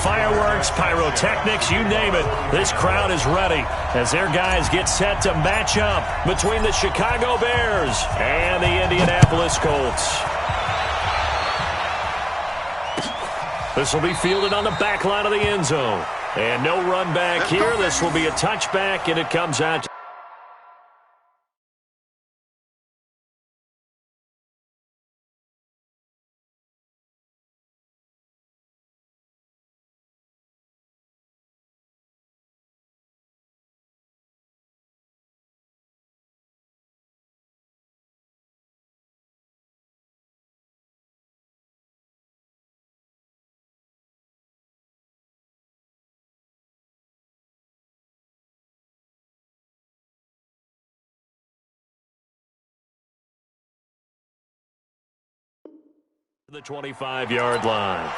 fireworks, pyrotechnics, you name it. This crowd is ready as their guys get set to match up between the Chicago Bears and the Indianapolis Colts. This will be fielded on the back line of the end zone. And no run back here. This will be a touchback, and it comes out. The 25-yard line.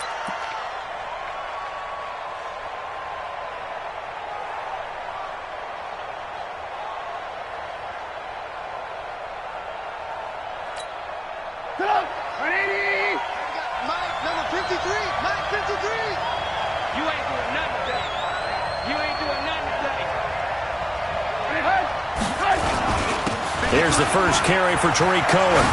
Go! 180! Mike, number 53! Mike, 53! You ain't doing nothing today. You ain't doing nothing today. Here's the first carry for Tariq Cohen.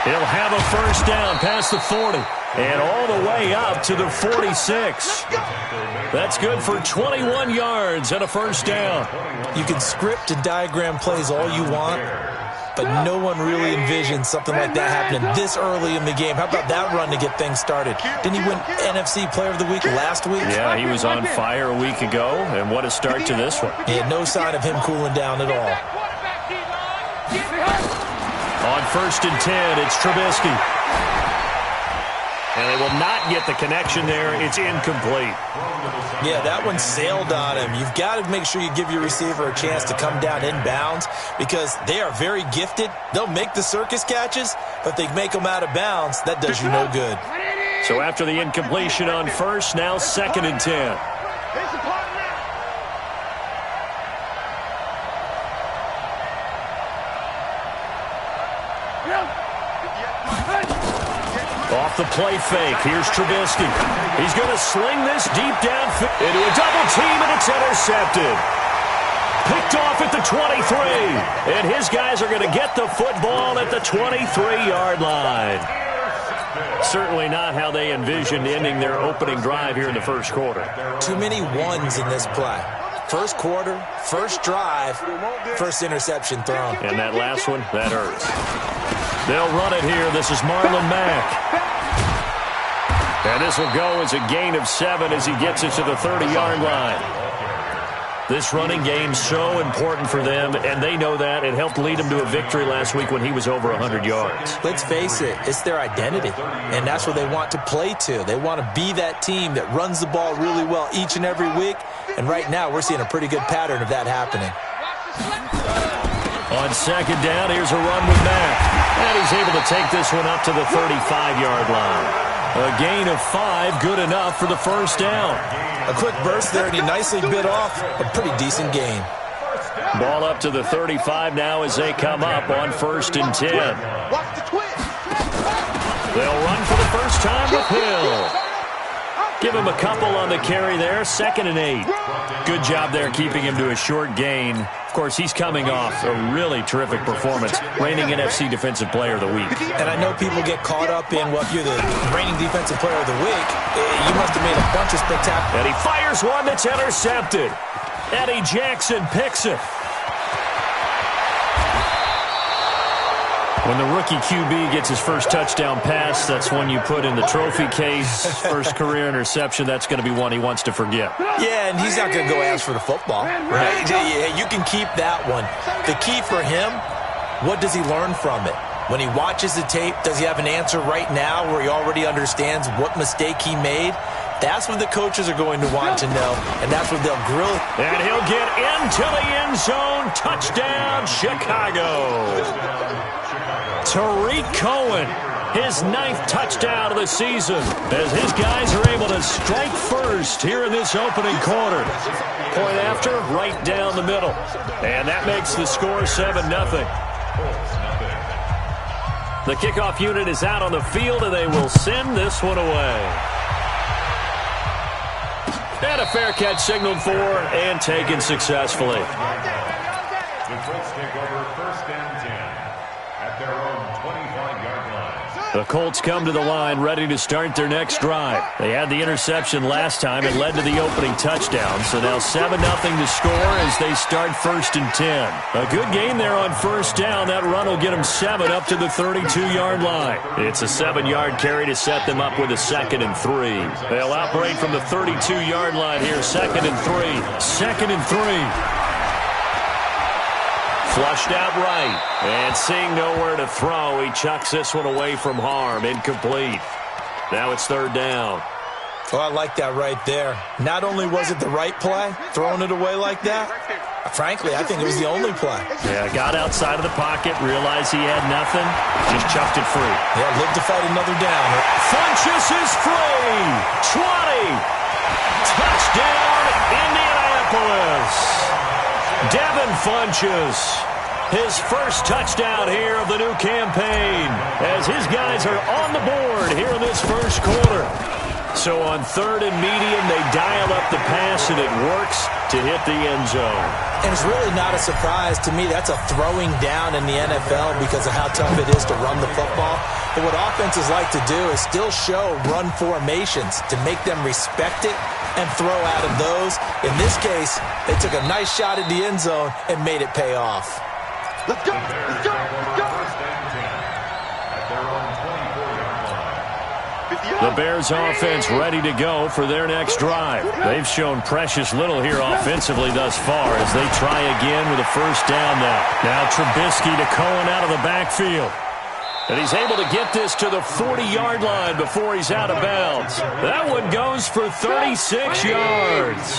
He'll have a first down past the 40 and all the way up to the 46. That's good for 21 yards and a first down. You can script and diagram plays all you want, but no one really envisions something like that happening this early in the game. How about that run to get things started? Didn't he win NFC Player of the Week last week? Yeah, he was on fire a week ago, and what a start to this one. Yeah, no sign of him cooling down at all. On 1st and 10, it's Trubisky. And they will not get the connection there. It's incomplete. Yeah, that one sailed on him. You've got to make sure you give your receiver a chance to come down inbounds because they are very gifted. They'll make the circus catches, but they make them out of bounds. That does you no good. So after the incompletion on 1st, now 2nd and 10. Off the play fake, here's Trubisky. He's going to sling this deep down into a double team, and it's intercepted. Picked off at the 23, and his guys are going to get the football at the 23-yard line. Certainly not how they envisioned ending their opening drive here in the first quarter. Too many ones in this play. First quarter, first drive, first interception thrown. And that last one, that hurts. They'll run it here. This is Marlon Mack. And this will go as a gain of 7 as he gets it to the 30-yard line. This running game so important for them, and they know that. It helped lead them to a victory last week when he was over 100 yards. Let's face it, it's their identity, and that's what they want to play to. They want to be that team that runs the ball really well each and every week, and right now we're seeing a pretty good pattern of that happening. On 2nd down, here's a run with Mack. And he's able to take this one up to the 35-yard line. A gain of 5, good enough for the first down. A quick burst there, and he nicely bit off a pretty decent gain. Ball up to the 35 now as they come up on 1st and 10. They'll run for the first time with Hill. Give him a couple on the carry there, 2nd and 8. Good job there keeping him to a short gain. Of course, he's coming off a really terrific performance, reigning NFC Defensive Player of the Week. And I know people get caught up in, well, if you're the reigning Defensive Player of the Week, you must have made a bunch of spectacular. And he fires one that's intercepted. Eddie Jackson picks it. When the rookie QB gets his first touchdown pass, that's one you put in the trophy case. First career interception, that's going to be one he wants to forget. Yeah, and he's not going to go ask for the football. Right? Yeah, you can keep that one. The key for him, what does he learn from it? When he watches the tape, does he have an answer right now where he already understands what mistake he made? That's what the coaches are going to want to know, and that's what they'll grill. And he'll get into the end zone. Touchdown, Chicago. Tariq Cohen, his 9th touchdown of the season, as his guys are able to strike first here in this opening quarter. Point after, right down the middle. And that makes the score 7-0. The kickoff unit is out on the field, and they will send this one away. And a fair catch signaled for and taken successfully. The Colts take over 1st and 10 at their own 25-yard line. The Colts come to the line ready to start their next drive. They had the interception last time. It led to the opening touchdown. So now 7-0 to score as they start 1st and 10. A good gain there on 1st down. That run will get them 7 up to the 32-yard line. It's a 7-yard carry to set them up with a 2nd and 3. They'll operate from the 32-yard line here. 2nd and 3. 2nd and 3. Flushed out right, and seeing nowhere to throw, he chucks this one away from harm. Incomplete. Now it's 3rd down. Oh, I like that right there. Not only was it the right play, throwing it away like that, frankly, I think it was the only play. Yeah, got outside of the pocket, realized he had nothing, just chucked it free. Yeah, lived to fight another down. Funchess is free. 20. Touchdown, Indianapolis. Devin Funchess, his first touchdown here of the new campaign, as his guys are on the board here in this first quarter. So on 3rd and medium, they dial up the pass, and it works to hit the end zone. And it's really not a surprise to me. That's a throwing down in the NFL because of how tough it is to run the football. But what offenses like to do is still show run formations to make them respect it and throw out of those. In this case, they took a nice shot at the end zone and made it pay off. Let's go! Let's go! Let's go! 1st and 10 at their own 24-yard line. The Bears offense ready to go for their next drive. They've shown precious little here offensively thus far as they try again with a 1st down now. Now Trubisky to Cohen out of the backfield. And he's able to get this to the 40-yard line before he's out of bounds. That one goes for 36 yards.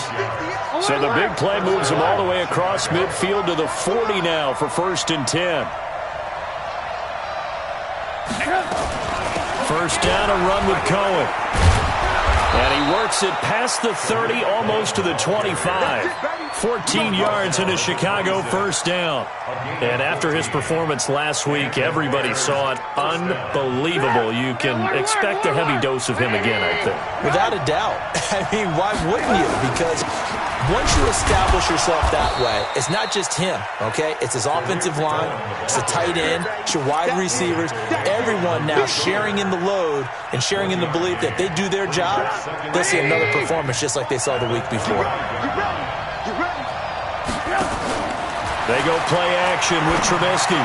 So the big play moves him all the way across midfield to the 40 now for 1st and 10. 1st down, a run with Cohen. And he works it past the 30, almost to the 25. 14 yards into Chicago 1st down. And after his performance last week, everybody saw it. Unbelievable. You can expect a heavy dose of him again, I think. Without a doubt. I mean, why wouldn't you? Because once you establish yourself that way, it's not just him, okay? It's his offensive line, it's the tight end, it's your wide receivers, everyone now sharing in the load and sharing in the belief that they do their job, they'll see another performance just like they saw the week before. They go play action with Trubisky.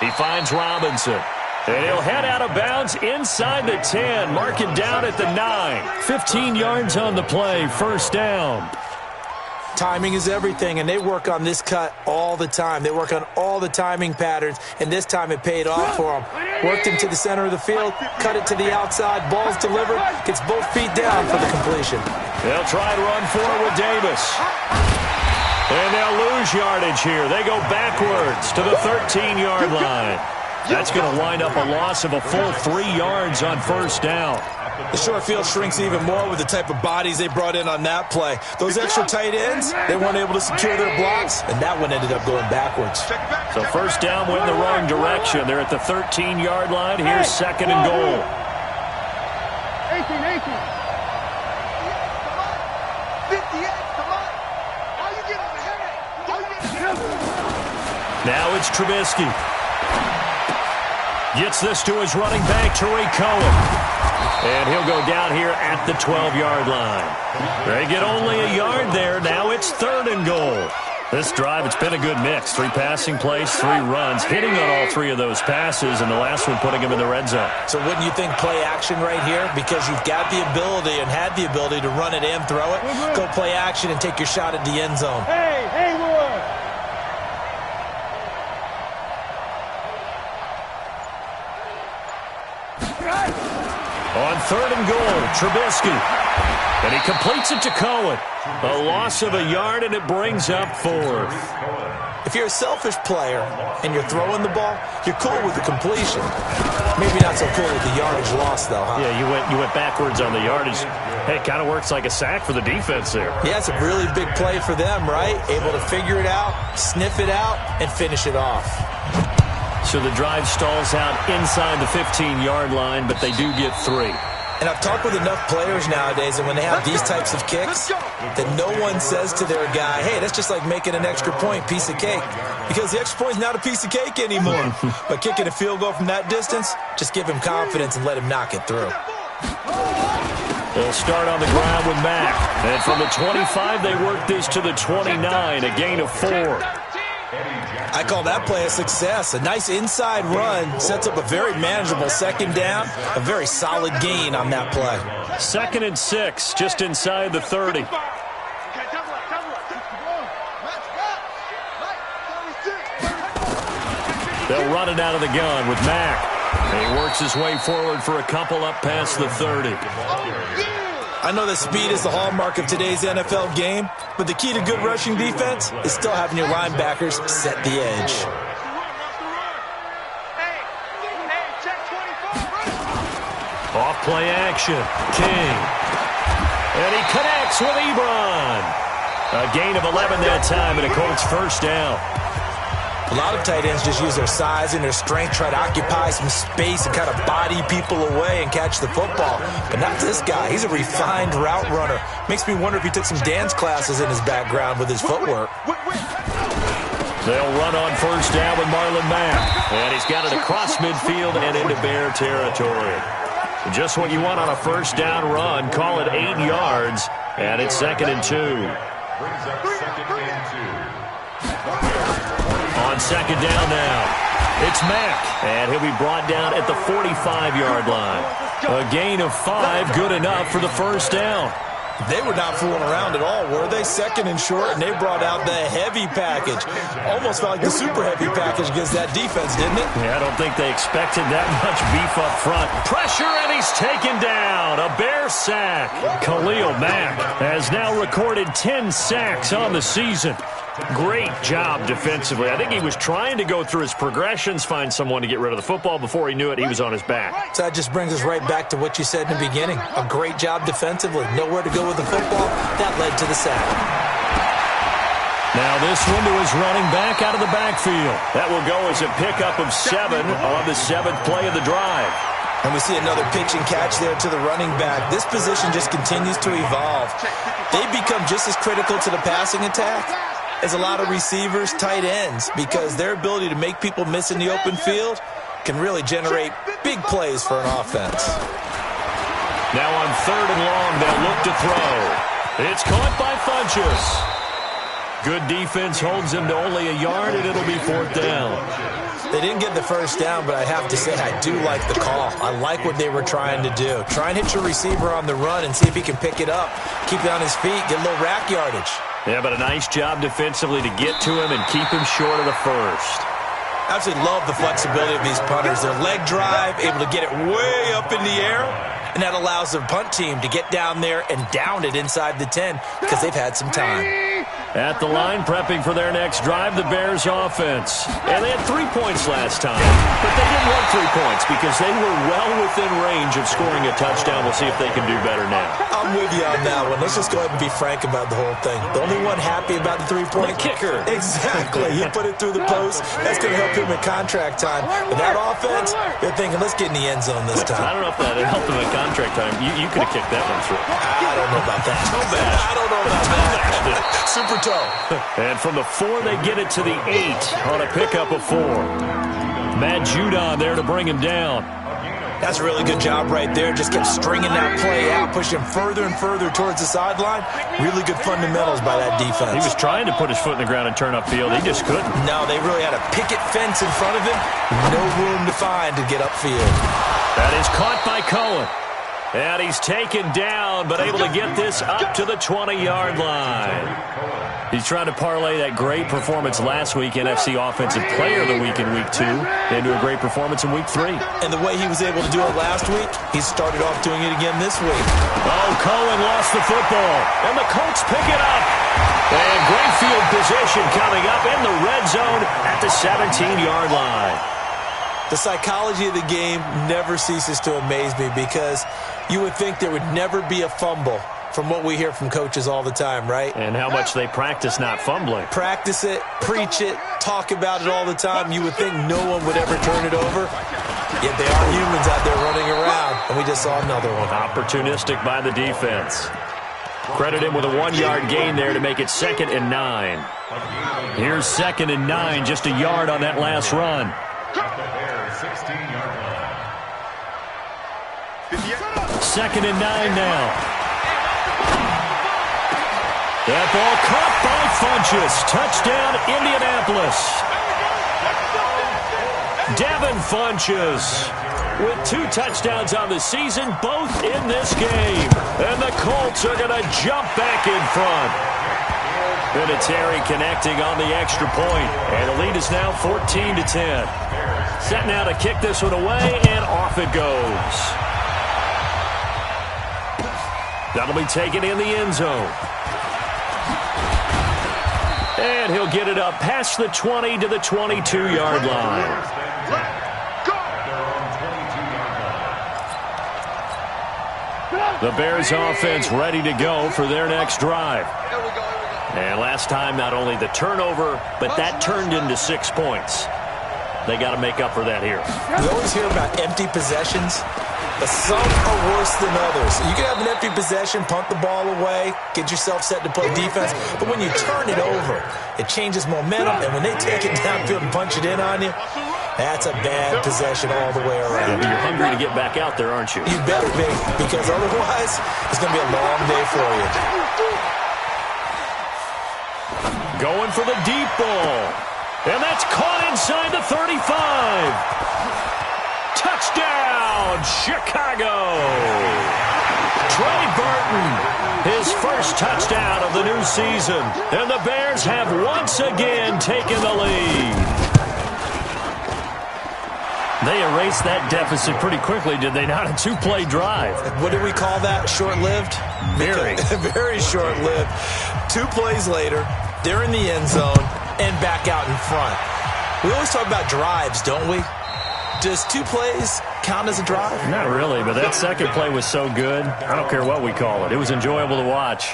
He finds Robinson. And he'll head out of bounds inside the 10. Mark it down at the 9. 15 yards on the play. 1st down. Timing is everything, and they work on this cut all the time. They work on all the timing patterns, and this time it paid off for them. Worked him to the center of the field, cut it to the outside, ball's delivered, gets both feet down for the completion. They'll try to run forward with Davis. And they'll lose yardage here. They go backwards to the 13-yard line. That's going to wind up a loss of a full 3 yards on 1st down. The short field shrinks even more with the type of bodies they brought in on that play. Those extra tight ends, they weren't able to secure their blocks, and that one ended up going backwards. So 1st down went in the wrong direction. They're at the 13-yard line. Here's 2nd and goal. 18. 58, come on. All you get is a headache. All you get is a headache. Now it's Trubisky. Gets this to his running back, Tariq Cohen. And he'll go down here at the 12-yard line. They get only a yard there. Now it's 3rd and goal. This drive, it's been a good mix. 3 passing plays, 3 runs, hitting on all 3 of those passes, and the last one putting him in the red zone. So wouldn't you think play action right here? Because you've got the ability and had the ability to run it and throw it. Go play action and take your shot at the end zone. Hey, Haywood. On 3rd and goal, Trubisky. And he completes it to Cohen. A loss of a yard, and it brings up 4th. If you're a selfish player and you're throwing the ball, you're cool with the completion. Maybe not so cool with the yardage loss, though, huh? Yeah, you went backwards on the yardage. Hey, it kind of works like a sack for the defense there. Yeah, it's a really big play for them, right? Able to figure it out, sniff it out, and finish it off. So the drive stalls out inside the 15-yard line, but they do get 3. And I've talked with enough players nowadays, and when they have these types of kicks, that no one says to their guy, hey, that's just like making an extra point, piece of cake. Because the extra point's not a piece of cake anymore. But kicking a field goal from that distance, just give him confidence and let him knock it through. They'll start on the ground with Mack. And from the 25, they work this to the 29, a gain of 4. I call that play a success. A nice inside run sets up a very manageable second down, a very solid gain on that play. 2nd and 6, just inside the 30. They'll run it out of the gun with Mack. He works his way forward for a couple up past the 30. I know that speed is the hallmark of today's NFL game, but the key to good rushing defense is still having your linebackers set the edge. Off play action. King. And he connects with Ebron. A gain of 11 that time, and a Colts first down. A lot of tight ends just use their size and their strength, try to occupy some space and kind of body people away and catch the football. But not this guy. He's a refined route runner. Makes me wonder if he took some dance classes in his background with his footwork. They'll run on first down with Marlon Mack. And he's got it across midfield and into Bear territory. Just what you want on a first down run. Call it 8 yards. And it's 2nd and 2. Brings up 2nd and 2. On second down now, it's Mack, and he'll be brought down at the 45-yard line. A gain of 5, good enough for the first down. They were not fooling around at all, were they? 2nd and short, and they brought out the heavy package. Almost felt like the super heavy package against that defense, didn't it? Yeah, I don't think they expected that much beef up front. Pressure, and he's taken down. A Bear sack. Khalil Mack has now recorded 10 sacks on the season. Great job defensively. I think he was trying to go through his progressions, find someone to get rid of the football. Before he knew it, he was on his back. So that just brings us right back to what you said in the beginning. A great job defensively. Nowhere to go with the football. That led to the sack. Now this one to his running back out of the backfield. That will go as a pickup of 7 on the 7th play of the drive. And we see another pitch and catch there to the running back. This position just continues to evolve. They become just as critical to the passing attack as a lot of receivers, tight ends, because their ability to make people miss in the open field can really generate big plays for an offense. Now on 3rd and long, they'll look to throw. It's caught by Funchess. Good defense holds him to only a yard, and it'll be 4th down. They didn't get the first down, but I have to say I do like the call. I like what they were trying to do. Try and hit your receiver on the run and see if he can pick it up, keep it on his feet, get a little rack yardage. Yeah, but a nice job defensively to get to him and keep him short of the first. I absolutely love the flexibility of these punters. Their leg drive, able to get it way up in the air, and that allows their punt team to get down there and down it inside the 10 because they've had some time. At the line, prepping for their next drive, the Bears offense. And they had 3 points last time, but they didn't want 3 points because they were well within range of scoring a touchdown. We'll see if they can do better now. I'm with you on that one. Let's just go ahead and be frank about the whole thing. The only one happy about the 3-point kicker. Exactly. He put it through the post. That's going to help him in contract time. But that offense, they're thinking, let's get in the end zone this time. I don't know if that helped him in contract time. You could have kicked that one through. I don't know about that. I don't know about that. Super toe. And from the 4, they get it to the 8 on a pickup of 4. Matt Judon there to bring him down. That's a really good job right there. Just kept stringing that play out, pushing him further and further towards the sideline. Really good fundamentals by that defense. He was trying to put his foot in the ground and turn upfield. He just couldn't. No, they really had a picket fence in front of him. No room to find to get upfield. That is caught by Cohen. And he's taken down, but able to get this up to the 20-yard line. He's trying to parlay that great performance last week, NFC Offensive Player of the Week in Week 2, into a great performance in Week 3. And the way he was able to do it last week, he started off doing it again this week. Oh, Cohen lost the football, and the Colts pick it up. And great field position coming up in the red zone at the 17-yard line. The psychology of the game never ceases to amaze me because you would think there would never be a fumble from what we hear from coaches all the time, right? And how much they practice not fumbling. Practice it, preach it, talk about it all the time. You would think no one would ever turn it over. Yet they are humans out there running around. and we just saw another one. Opportunistic by the defense. Credit him with a 1-yard gain there to make it 2nd and 9. Here's 2nd and 9, just a yard on that last run. 2nd and 9 now. That ball caught by Funchess. Touchdown, Indianapolis. Devin Funchess with 2 touchdowns on the season, both in this game. And the Colts are going to jump back in front. Vinatieri connecting on the extra point. And the lead is now 14-10. Set now to kick this one away, and off it goes. That'll be taken in the end zone. And he'll get it up past the 20 to the 22-yard line. The Bears offense ready to go for their next drive. And last time, not only the turnover, but that turned into 6 points. They got to make up for that here. We always hear about empty possessions, but some are worse than others. You can have an empty possession, punt the ball away, get yourself set to play defense, but when you turn it over, it changes momentum, and when they take it downfield and punch it in on you, that's a bad possession all the way around. You're hungry to get back out there, aren't you? You better be, because otherwise, it's going to be a long day for you. Going for the deep ball. And that's caught inside the 35. Touchdown, Chicago. Trey Burton, his first touchdown of the new season. And the Bears have once again taken the lead. They erased that deficit pretty quickly, did they not? A 2-play drive. What do we call that? Short-lived? Very. Very short-lived. 2 plays later, they're in the end zone and back out in front. We always talk about drives, don't we? Does 2 plays count as a drive? Not really, but that second play was so good. I don't care what we call it. It was enjoyable to watch.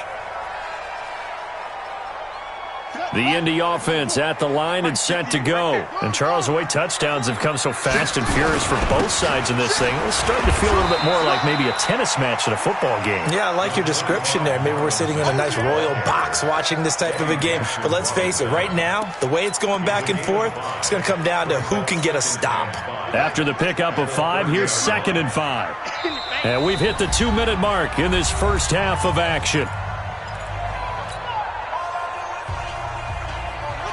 The Indy offense at the line and set to go. And Charles, the way touchdowns have come so fast and furious for both sides in this thing, it's starting to feel a little bit more like maybe a tennis match in a football game. Yeah, I like your description there. Maybe we're sitting in a nice royal box watching this type of a game. But let's face it, right now, the way it's going back and forth, it's going to come down to who can get a stop. After the pickup of 5, here's 2nd and 5. And we've hit the 2-minute mark in this first half of action.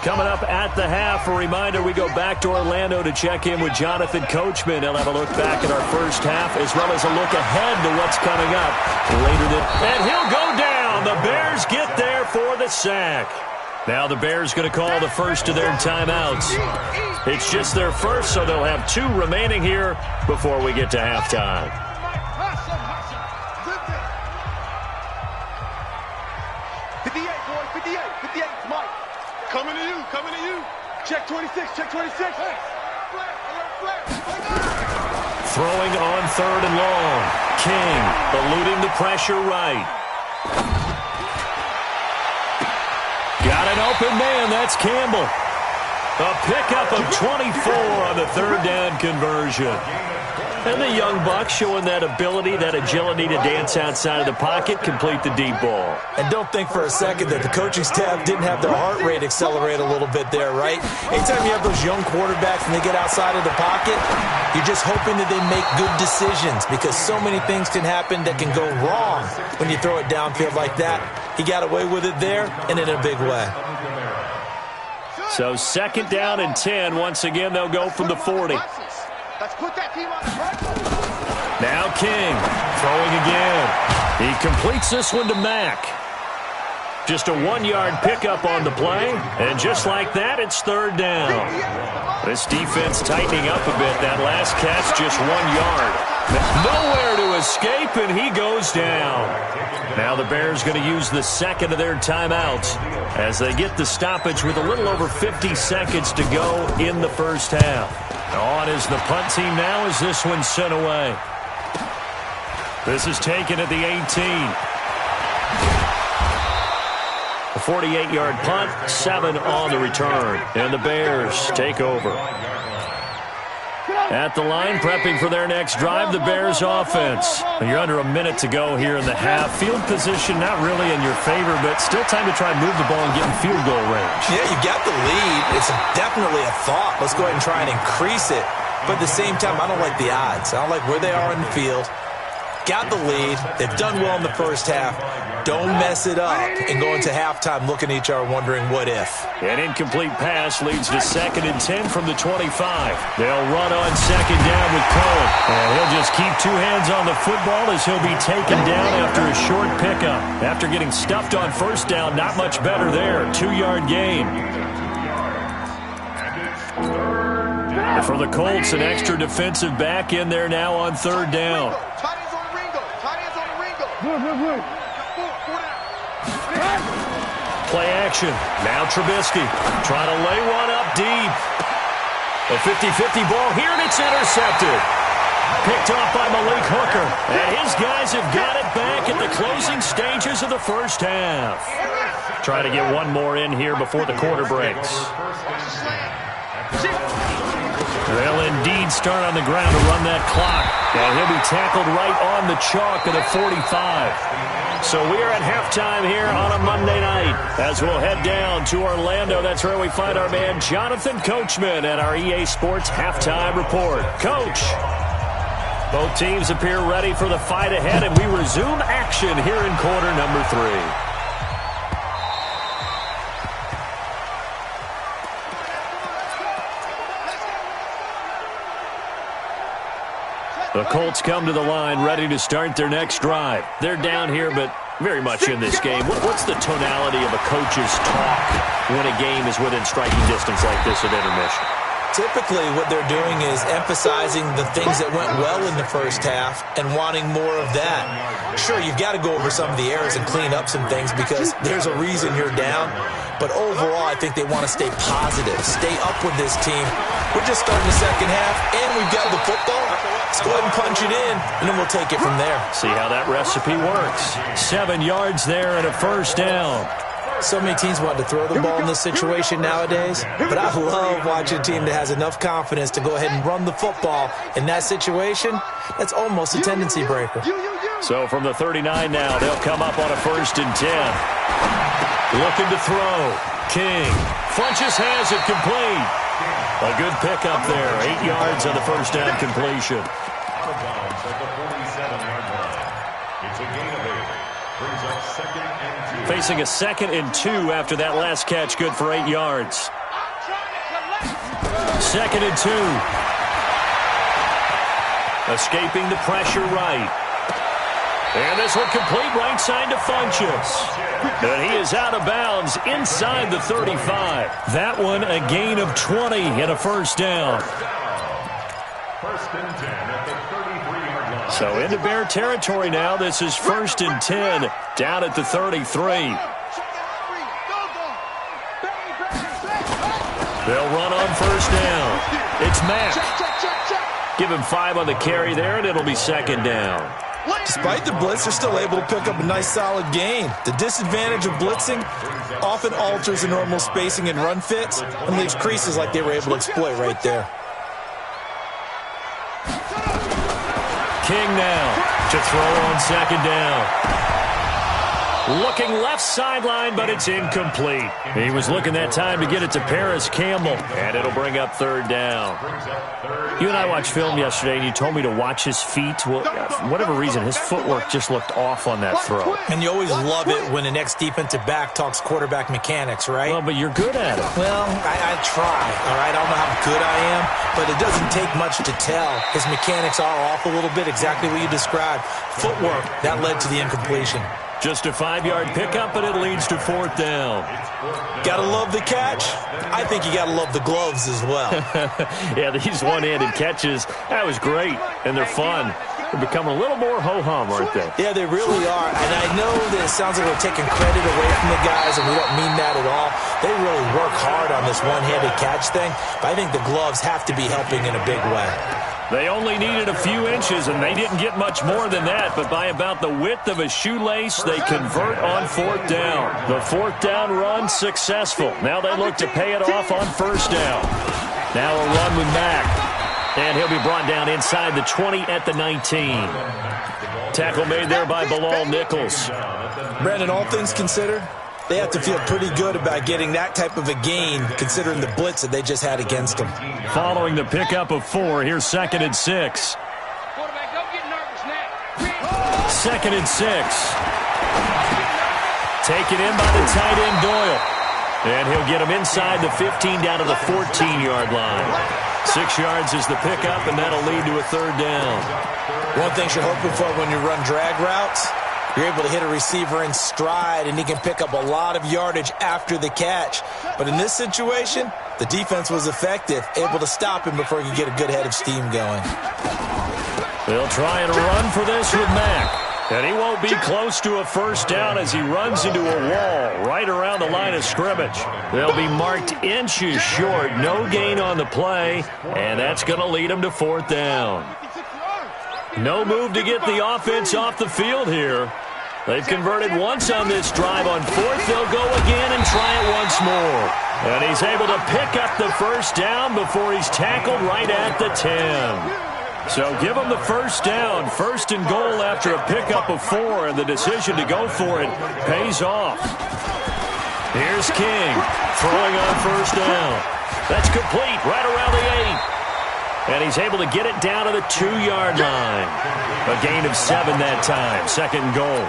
Coming up at the half, a reminder, we go back to Orlando to check in with Jonathan Coachman. He'll have a look back at our first half as well as a look ahead to what's coming up later. And he'll go down. The Bears get there for the sack. Now the Bears going to call the first of their timeouts. It's just their first, so they'll have 2 remaining here before we get to halftime. 58, boy, 58, 58, Mike. Coming to you. Check 26, check 26. Hey. Throwing on 3rd and long. King eluding the pressure right. Got an open man. That's Campbell. A pickup of 24 on the 3rd down conversion. And the young buck showing that ability, that agility to dance outside of the pocket, complete the deep ball. And don't think for a second that the coaching staff didn't have their heart rate accelerate a little bit there, right? Anytime you have those young quarterbacks and they get outside of the pocket, you're just hoping that they make good decisions because so many things can happen that can go wrong when you throw it downfield like that. He got away with it there and in a big way. So 2nd down and 10. Once again, they'll go from the 40. Let's put that team on the track. Now King throwing again. He completes this one to Mack. Just a 1-yard pickup on the play. And just like that, it's 3rd down. This defense tightening up a bit. That last catch, just 1 yard. Nowhere to escape, and he goes down. Now the Bears going to use the 2nd of their timeouts as they get the stoppage with a little over 50 seconds to go in the first half. On is the punt team now as this one's sent away. This is taken at the 18. A 48-yard punt, 7 on the return. And the Bears take over. At the line, prepping for their next drive, the Bears offense. You're under a minute to go here in the half. Field position not really in your favor, but still time to try and move the ball and get in field goal range. Yeah, you got the lead. It's definitely a thought. Let's go ahead and try and increase it. But at the same time, I don't like the odds. I don't like where they are in the field. Got the lead. They've done well in the first half. Don't mess it up and go into halftime looking at each other wondering what if. An incomplete pass leads to 2nd and 10 from the 25. They'll run on 2nd down with Cole. And he'll just keep two hands on the football as he'll be taken down after a short pickup. After getting stuffed on 1st down, not much better there. 2-yard gain. And for the Colts, an extra defensive back in there now on 3rd down. Play action. Now Trubisky trying to lay one up deep. A 50-50 ball here, and it's intercepted. Picked off by Malik Hooker. And his guys have got it back at the closing stages of the first half. Try to get one more in here before the quarter breaks. They'll indeed start on the ground to run that clock. And he'll be tackled right on the chalk at a 45. So we are at halftime here on a Monday night as we'll head down to Orlando. That's where we find our man Jonathan Coachman at our EA Sports Halftime Report. Coach, both teams appear ready for the fight ahead, and we resume action here in quarter number 3. The Colts come to the line ready to start their next drive. They're down here, but very much in this game. What's the tonality of a coach's talk when a game is within striking distance like this at intermission? Typically, what they're doing is emphasizing the things that went well in the first half and wanting more of that. Sure, you've got to go over some of the errors and clean up some things because there's a reason you're down. But overall, I think they want to stay positive, stay up with this team. We're just starting the second half, and we've got the football. Let's go ahead and punch it in, and then we'll take it from there. See how that recipe works. 7 yards there and a 1st down. So many teams want to throw the ball in this situation nowadays, but I love watching a team that has enough confidence to go ahead and run the football. In that situation, that's almost a tendency breaker. So from the 39 now, they'll come up on a 1st and 10. Looking to throw. King. Funches has it complete. A good pickup there. 8 yards on the 1st down completion. Out of bounds at the 47-yard line. It's a gain of 8. Brings up 2nd and 2. Facing a 2nd and 2 after that last catch. Good for 8 yards. 2nd and 2. Escaping the pressure right. And this one complete right side to Funches. And he is out of bounds inside the 35. That one a gain of 20 and a 1st down. 1st and 10 at the 33-yard line. So into Bear territory now. This is 1st and 10 down at the 33. They'll run on 1st down. It's Mack. Give him 5 on the carry there, and it'll be 2nd down. Despite the blitz, they're still able to pick up a nice, solid gain. The disadvantage of blitzing often alters the normal spacing and run fits and leaves creases like they were able to exploit right there. King now to throw on 2nd down. Looking left sideline, but it's incomplete. He was looking that time to get it to Paris Campbell, and it'll bring up 3rd down. You and I watched film yesterday, and you told me to watch his feet. Well, for whatever reason, his footwork just looked off on that throw. And you always love it when the next defensive back talks quarterback mechanics, right? Well, but you're good at it. Well, I try, all right? I don't know how good I am, but it doesn't take much to tell. His mechanics are off a little bit, exactly what you described. Footwork, that led to the incompletion. Just a 5-yard pickup, and it leads to 4th down. Gotta love the catch. I think you gotta love the gloves as well. Yeah, these one-handed catches, that was great, and they're fun. They're becoming a little more ho-hum, aren't they? Yeah, they really are. And I know that it sounds like we're taking credit away from the guys, and we don't mean that at all. They really work hard on this one-handed catch thing, but I think the gloves have to be helping in a big way. They only needed a few inches, and they didn't get much more than that. But by about the width of a shoelace, they convert on 4th down. The 4th down run successful. Now they look to pay it off on 1st down. Now a run with Mack. And he'll be brought down inside the 20 at the 19. Tackle made there by Bilal Nichols. Brandon, all things considered, they have to feel pretty good about getting that type of a gain considering the blitz that they just had against them. Following the pickup of 4, here's 2nd and 6. Quarterback, don't get nervous now. 2nd and 6. Taken in by the tight end Doyle. And he'll get him inside the 15 down to the 14-yard line. 6 yards is the pickup, and that'll lead to a 3rd down. One thing you're hoping for when you run drag routes, you're able to hit a receiver in stride, and he can pick up a lot of yardage after the catch. But in this situation, the defense was effective, able to stop him before he could get a good head of steam going. They'll try and run for this with Mack. And he won't be close to a 1st down as he runs into a wall right around the line of scrimmage. They'll be marked inches short. No gain on the play, and that's going to lead them to 4th down. No move to get the offense off the field here. They've converted once on this drive. On 4th, they'll go again and try it once more. And he's able to pick up the 1st down before he's tackled right at the 10. So give him the 1st down. 1st and goal after a pickup of 4, and the decision to go for it pays off. Here's King throwing on 1st down. That's complete right around the 8. And he's able to get it down to the 2-yard line. A gain of 7 that time. 2nd and goal.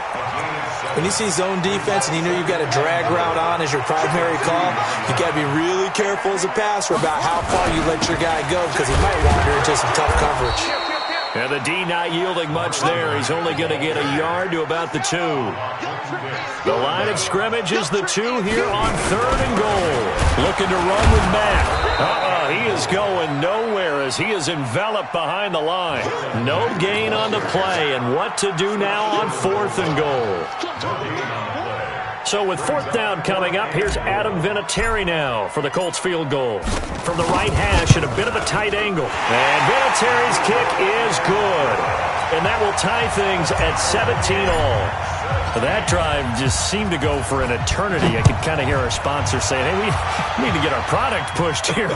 When you see zone defense and you know you've got a drag route on as your primary call, you got to be really careful as a passer about how far you let your guy go because he might wander into some tough coverage. And the D not yielding much there. He's only going to get a yard to about the 2. The line of scrimmage is the 2 here on 3rd and goal. Looking to run with Mack. He is going nowhere as he is enveloped behind the line. No gain on the play, and what to do now on 4th and goal. So with 4th down coming up, here's Adam Vinatieri now for the Colts field goal. From the right hash at a bit of a tight angle. And Vinatieri's kick is good. And that will tie things at 17 all. That drive just seemed to go for an eternity. I could kind of hear our sponsor saying, hey, we need to get our product pushed here.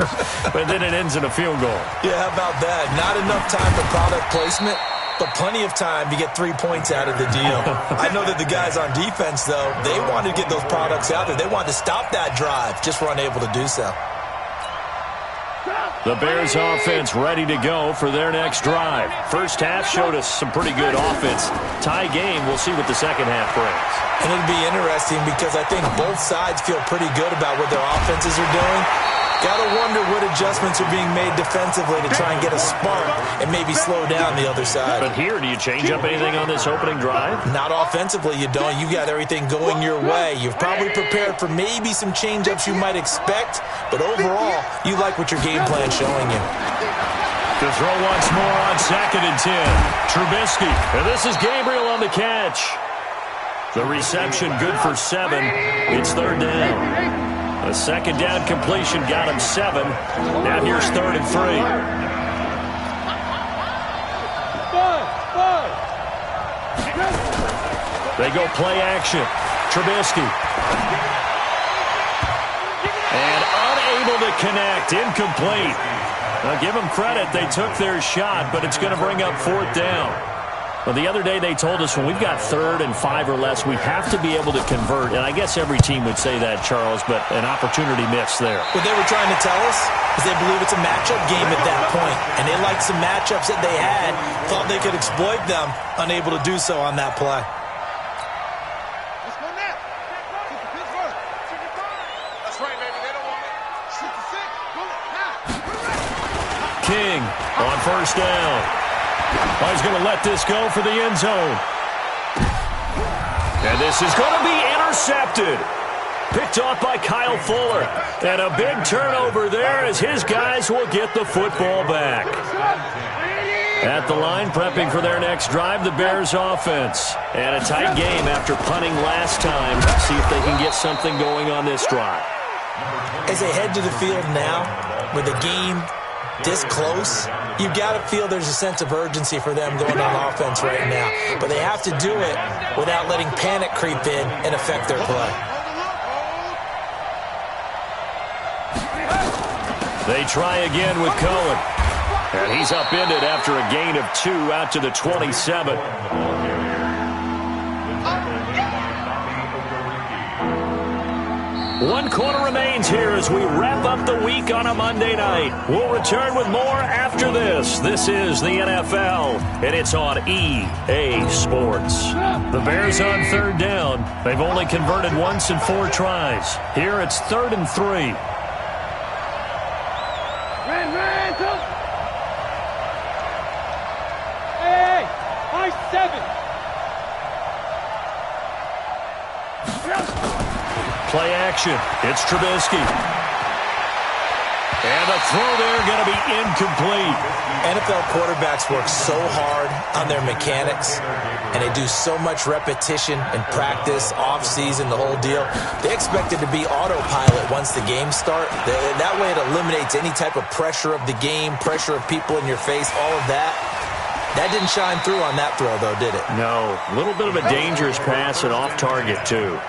But then it ends in a field goal. Yeah, how about that? Not enough time for product placement, but plenty of time to get 3 points out of the deal. I know that the guys on defense, though, they wanted to get those products out there. They wanted to stop that drive, just were unable to do so. The Bears offense ready to go for their next drive. First half showed us some pretty good offense. Tie game, we'll see what the second half brings. And it'll be interesting because I think both sides feel pretty good about what their offenses are doing. Got to wonder what adjustments are being made defensively to try and get a spark and maybe slow down the other side. But here, do you change up anything on this opening drive? Not offensively, you don't. You got everything going your way. You've probably prepared for maybe some change-ups you might expect, but overall, you like what your game plan's showing you. To throw once more on 2nd and 10. Trubisky, and this is Gabriel on the catch. The reception good for 7. It's 3rd down. A 2nd down completion got him 7. Now here's 3rd and 3. They go play action. Trubisky. And unable to connect. Incomplete. Now give them credit. They took their shot, but it's going to bring up 4th down. Well, the other day they told us when we've got 3rd and 5 or less, we have to be able to convert. And I guess every team would say that, Charles, but an opportunity missed there. What they were trying to tell us is they believe it's a matchup game at that point. And they liked some matchups that they had, thought they could exploit them, unable to do so on that play. Let's go now. Shoot the Pittsburgh. That's right, baby. They don't want me. Shoot the 6. Go now. King on 1st down. He's going to let this go for the end zone. And this is going to be intercepted. Picked off by Kyle Fuller. And a big turnover there as his guys will get the football back. At the line, prepping for their next drive, the Bears offense. And a tight game after punting last time. See if they can get something going on this drive. As they head to the field now, with the game this close, you've got to feel there's a sense of urgency for them going on offense right now. But they have to do it without letting panic creep in and affect their play. They try again with Cohen. And he's upended after a gain of 2 out to the 27. One quarter remains here as we wrap up the week on a Monday night. We'll return with more after this. This is the NFL, and it's on EA Sports. The Bears on third down. They've only converted once in 4 tries. Here it's 3rd and 3. Hey, high 7. Play action. It's Trubisky. And the throw there going to be incomplete. NFL quarterbacks work so hard on their mechanics, and they do so much repetition and practice, off-season, the whole deal. They expect it to be autopilot once the games start. That way it eliminates any type of pressure of the game, pressure of people in your face, all of that. That didn't shine through on that throw, though, did it? No. A little bit of a dangerous pass and off target, too.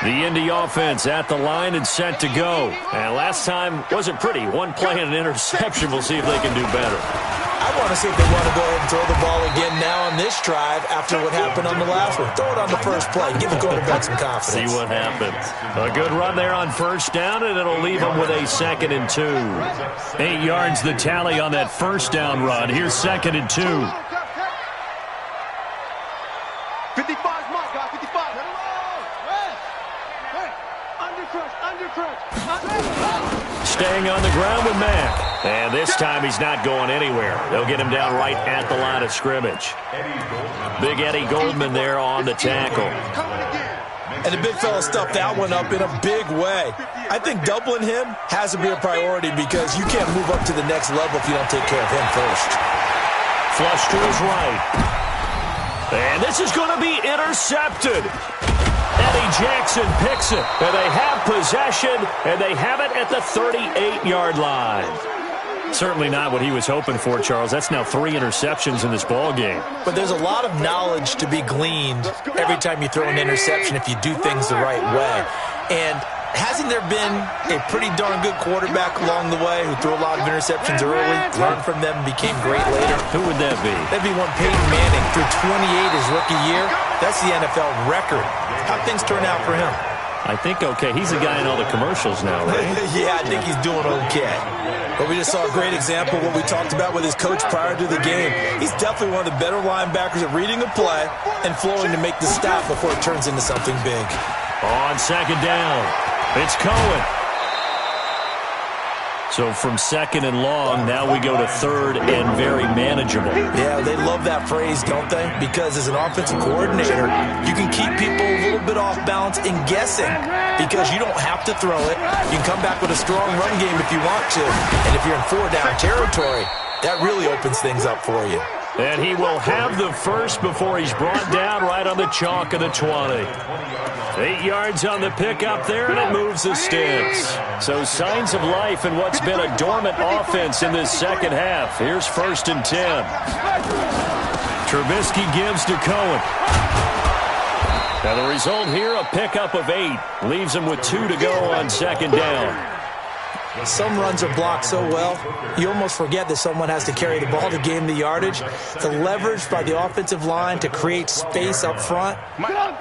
The Indy offense at the line and set to go. And last time wasn't pretty. One play and an interception. We'll see if they can do better. I want to see if they want to go ahead and throw the ball again now on this drive after what happened on the last one. Throw it on the first play. Give the quarterback some confidence. See what happens. A good run there on first down, and it'll leave them with a 2nd and 2. 8 yards the tally on that first down run. Here's 2nd and 2. 55's my guy, 55. Staying on the ground with Mack. And this time he's not going anywhere. They'll get him down right at the line of scrimmage. Big Eddie Goldman there on the tackle. And the big fella stuffed that one up in a big way. I think doubling him has to be a priority because you can't move up to the next level if you don't take care of him first. Flush to his right. And this is going to be intercepted. Eddie Jackson picks it, and they have possession, and they have it at the 38-yard line. Certainly not what he was hoping for, Charles. That's now 3 interceptions in this ball game. But there's a lot of knowledge to be gleaned every time you throw an interception if you do things the right way. And hasn't there been a pretty darn good quarterback along the way who threw a lot of interceptions early, learned from them, and became great later? Who would that be? That'd be one Peyton Manning. Threw 28 his rookie year. That's the NFL record. How'd things turn out for him? I think okay. He's the guy in all the commercials now, right? Yeah, I think he's doing okay. But we just saw a great example of what we talked about with his coach prior to the game. He's definitely one of the better linebackers at reading a play and flowing to make the stop before it turns into something big. On 2nd down, it's Cohen. So from 2nd and long, now we go to 3rd and very manageable. Yeah, they love that phrase, don't they? Because as an offensive coordinator, you can keep people a little bit off balance and guessing because you don't have to throw it. You can come back with a strong run game if you want to. And if you're in 4-down territory, that really opens things up for you. And he will have the first before he's brought down right on the chalk of the 20. 8 yards on the pickup there, and it moves the sticks. So signs of life in what's been a dormant offense in this second half. Here's 1st and 10. Trubisky gives to Cohen. Now the result here, a pickup of 8. Leaves him with 2 to go on 2nd down. Some runs are blocked so well, you almost forget that someone has to carry the ball to gain the yardage. The leverage by the offensive line to create space up front,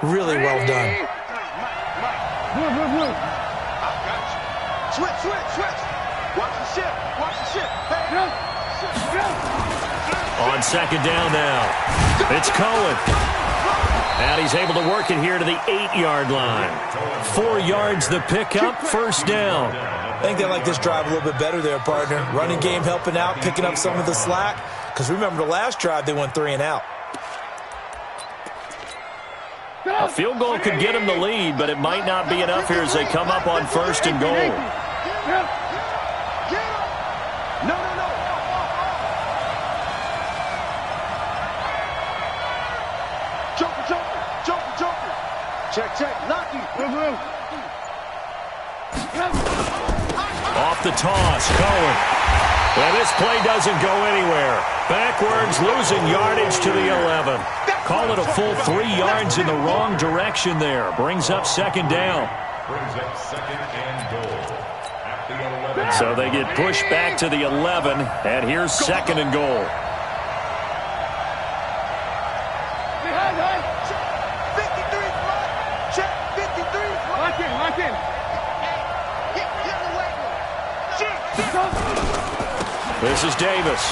really well done. Switch. Watch the ship. On 2nd down now, it's Cohen. And he's able to work it here to the 8-yard line. 4 yards the pickup, 1st down. I think they like this drive a little bit better there, partner. Running game helping out, picking up some of the slack. Because remember the last drive, they went 3 and out. A field goal could get them the lead, but it might not be enough here as they come up on 1st and goal. No. Joker. Check. Lucky. Off the toss, Cohen. Well, this play doesn't go anywhere. Backwards, losing yardage to the 11. Call it a full 3 yards in the wrong direction there. Brings up 2nd down. Brings up 2nd and goal. So they get pushed back to the 11, and here's 2nd and goal. This is Davis.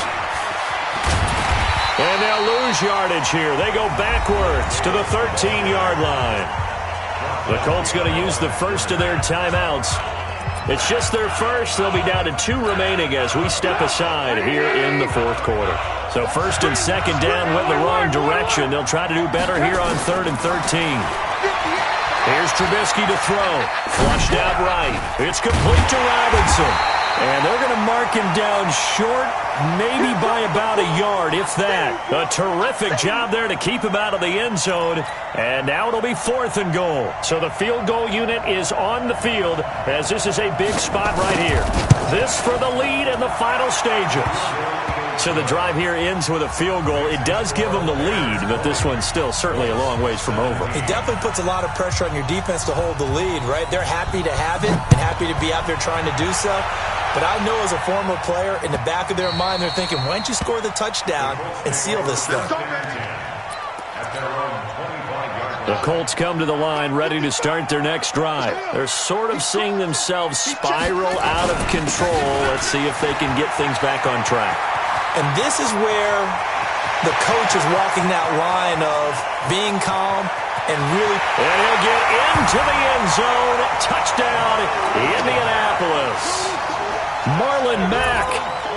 And they'll lose yardage here. They go backwards to the 13-yard line. The Colts going to use the first of their timeouts. It's just their first. They'll be down to 2 remaining as we step aside here in the 4th quarter. So 1st and 2nd down went the wrong direction. They'll try to do better here on 3rd and 13. Here's Trubisky to throw. Flushed out right. It's complete to Robinson. And they're going to mark him down short, maybe by about a yard, if that. A terrific job there to keep him out of the end zone. And now it'll be 4th and goal. So the field goal unit is on the field as this is a big spot right here. This for the lead in the final stages. So the drive here ends with a field goal. It does give them the lead, but this one's still certainly a long ways from over. It definitely puts a lot of pressure on your defense to hold the lead, right? They're happy to have it and happy to be out there trying to do so. But I know as a former player, in the back of their mind, they're thinking, why don't you score the touchdown and seal this thing? The Colts come to the line ready to start their next drive. They're sort of seeing themselves spiral out of control. Let's see if they can get things back on track. And this is where the coach is walking that line of being calm and really... And he'll get into the end zone. Touchdown, Indianapolis. Marlon Mack,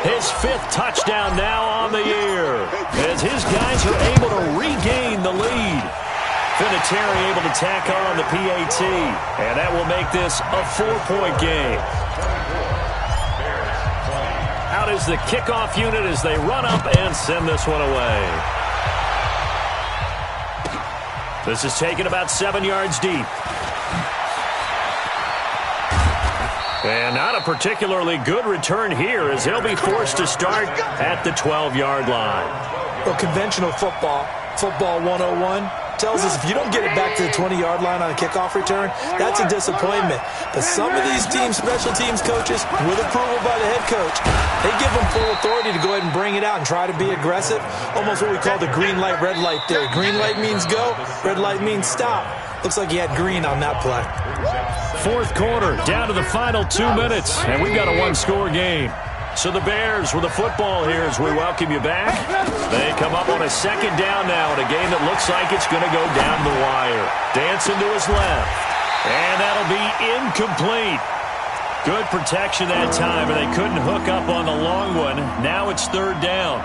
his 5th touchdown now on the year, as his guys are able to regain the lead. Vinatieri able to tack on the PAT, and that will make this a 4-point game. Out is the kickoff unit as they run up and send this one away. This is taken about 7 yards deep. And not a particularly good return here as they'll be forced to start at the 12-yard line. Well, conventional football 101, tells us if you don't get it back to the 20-yard line on a kickoff return, that's a disappointment. But some of these teams, special teams coaches, with approval by the head coach, they give them full authority to go ahead and bring it out and try to be aggressive. Almost what we call the green light, red light theory. Green light means go, red light means stop. Looks like he had green on that play. 4th quarter, down to the final 2 minutes, and we've got a 1-score game. So the Bears with the football here as we welcome you back. They come up on a 2nd down now in a game that looks like it's going to go down the wire. Dancing to his left. And that'll be incomplete. Good protection that time, and they couldn't hook up on the long one. Now it's 3rd down.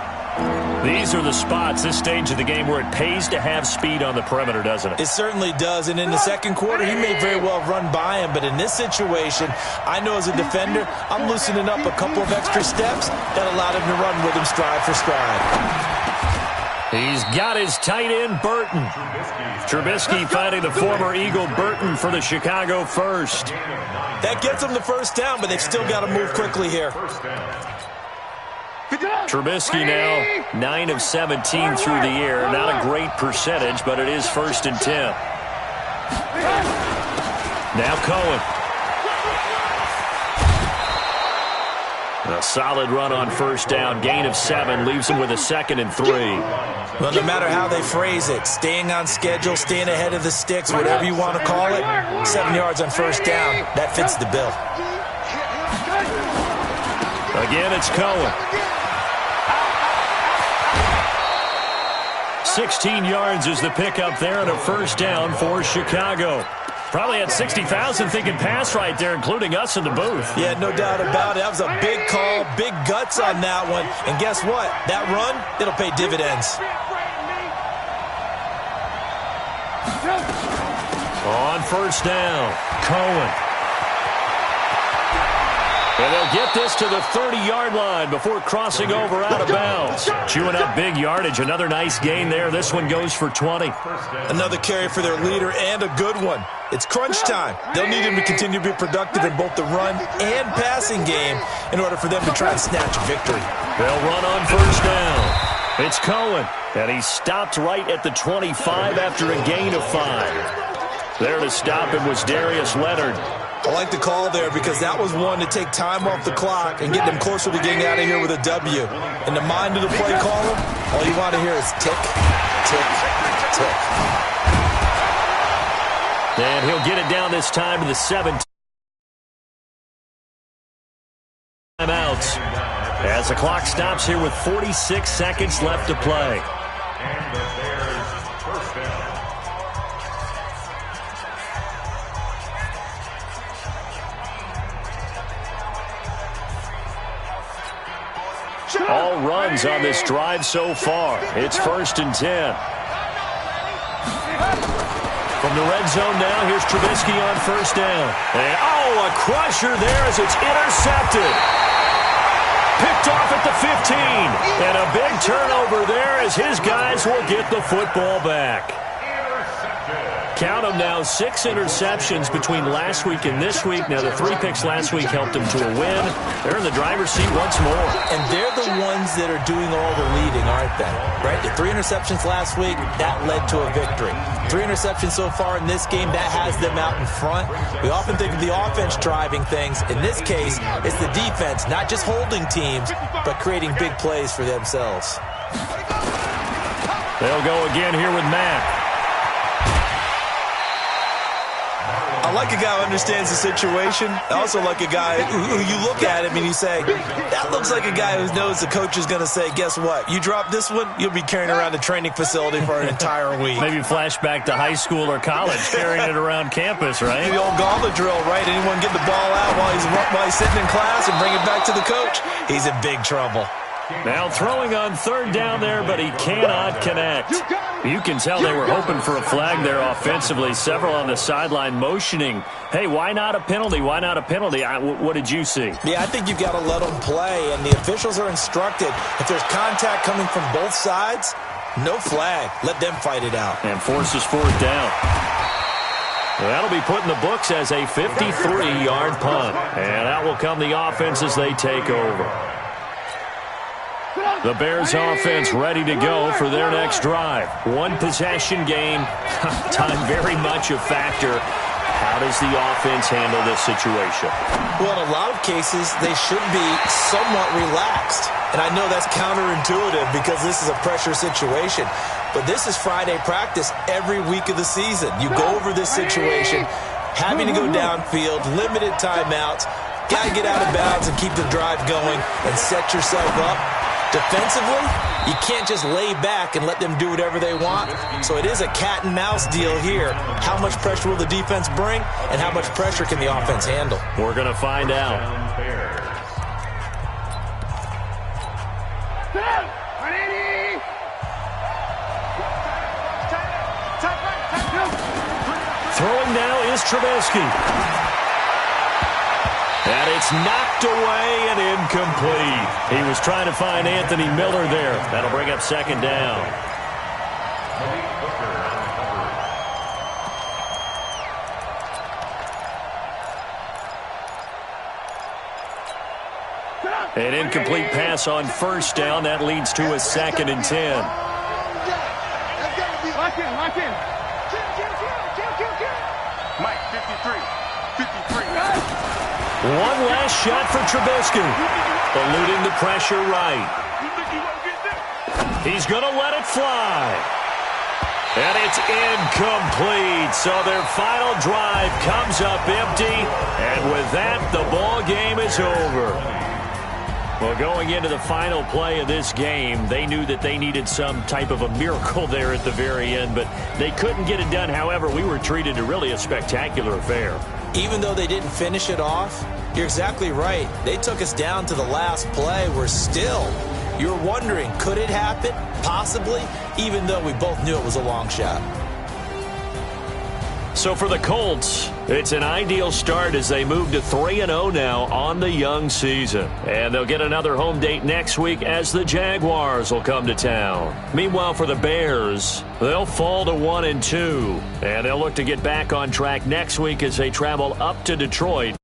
These are the spots, this stage of the game, where it pays to have speed on the perimeter, doesn't it? It certainly does, and in the 2nd quarter, he may very well run by him, but in this situation, I know as a defender, I'm loosening up a couple of extra steps that allowed him to run with him stride for stride. He's got his tight end, Burton. Trubisky finding the former Eagle Burton for the Chicago first. That gets them the 1st down, but they've still got to move quickly here. Trubisky now 9 of 17 through the air. Not a great percentage, but it is 1st and 10. Now Cohen. A solid run on 1st down. Gain of 7 leaves him with a 2nd and 3. Well, no matter how they phrase it, staying on schedule, staying ahead of the sticks, whatever you want to call it, 7 yards on 1st down, that fits the bill. Again, it's Cohen. 16 yards is the pickup there and a 1st down for Chicago. Probably had 60,000 thinking pass right there, including us in the booth. Yeah, no doubt about it. That was a big call, big guts on that one. And guess what? That run, it'll pay dividends. On 1st down, Cohen. And they'll get this to the 30-yard line before crossing over out of bounds. Chewing up big yardage. Another nice gain there. This one goes for 20. Another carry for their leader and a good one. It's crunch time. They'll need him to continue to be productive in both the run and passing game in order for them to try and snatch a victory. They'll run on 1st down. It's Cohen. And he stopped right at the 25 after a gain of 5. There to stop him was Darius Leonard. I like the call there because that was one to take time off the clock and get them closer to getting out of here with a W. In the mind of the play caller, all you want to hear is tick, tick, tick. And he'll get it down this time to the 7 timeouts. As the clock stops here with 46 seconds left to play. And the Bears first down. All runs on this drive so far. It's 1st and 10. From the red zone now, here's Trubisky on 1st down. And, a crusher there as it's intercepted. Picked off at the 15. And a big turnover there as his guys will get the football back. Count them now, 6 interceptions between last week and this week. Now, the 3 picks last week helped them to a win. They're in the driver's seat once more. And they're the ones that are doing all the leading, aren't they? Right? The 3 interceptions last week, that led to a victory. 3 interceptions so far in this game, that has them out in front. We often think of the offense driving things. In this case, it's the defense, not just holding teams, but creating big plays for themselves. They'll go again here with Matt. I like a guy who understands the situation. I also like a guy who you look at him and you say, that looks like a guy who knows the coach is going to say, guess what? You drop this one, you'll be carrying around the training facility for an entire week. Maybe flashback to high school or college, carrying it around campus, right? The old gauntlet drill, right? Anyone get the ball out while he's sitting in class and bring it back to the coach? He's in big trouble. Now throwing on 3rd down there, but he cannot connect. You can tell they were hoping for a flag there offensively. Several on the sideline motioning, hey, why not a penalty? Why not a penalty? What did you see? Yeah, I think you've got to let them play, and the officials are instructed. If there's contact coming from both sides, no flag. Let them fight it out. And forces 4th down. That'll be put in the books as a 53-yard punt. And out will come the offense as they take over. The Bears offense ready to go for their next drive. 1 possession game. Time very much a factor. How does the offense handle this situation? Well, in a lot of cases, they should be somewhat relaxed. And I know that's counterintuitive because this is a pressure situation. But this is Friday practice every week of the season. You go over this situation, having to go downfield, limited timeouts, got to get out of bounds and keep the drive going and set yourself up. Defensively, you can't just lay back and let them do whatever they want. So it is a cat and mouse deal here. How much pressure will the defense bring, and how much pressure can the offense handle? We're going to find out. Throwing now is Trubisky. And it's knocked away and incomplete. He was trying to find Anthony Miller there. That'll bring up 2nd down. An incomplete pass on 1st down. That leads to a 2nd and 10. Lock in. Mike, 53. One last shot for Trubisky. Eluding the pressure right. He's going to let it fly. And it's incomplete. So their final drive comes up empty. And with that, the ball game is over. Well, going into the final play of this game, they knew that they needed some type of a miracle there at the very end, but they couldn't get it done. However, we were treated to really a spectacular affair. Even though they didn't finish it off, you're exactly right. They took us down to the last play. We're still, you're wondering, could it happen? Possibly, even though we both knew it was a long shot. So for the Colts, it's an ideal start as they move to 3-0 now on the young season. And they'll get another home date next week as the Jaguars will come to town. Meanwhile, for the Bears, they'll fall to 1-2. And they'll look to get back on track next week as they travel up to Detroit.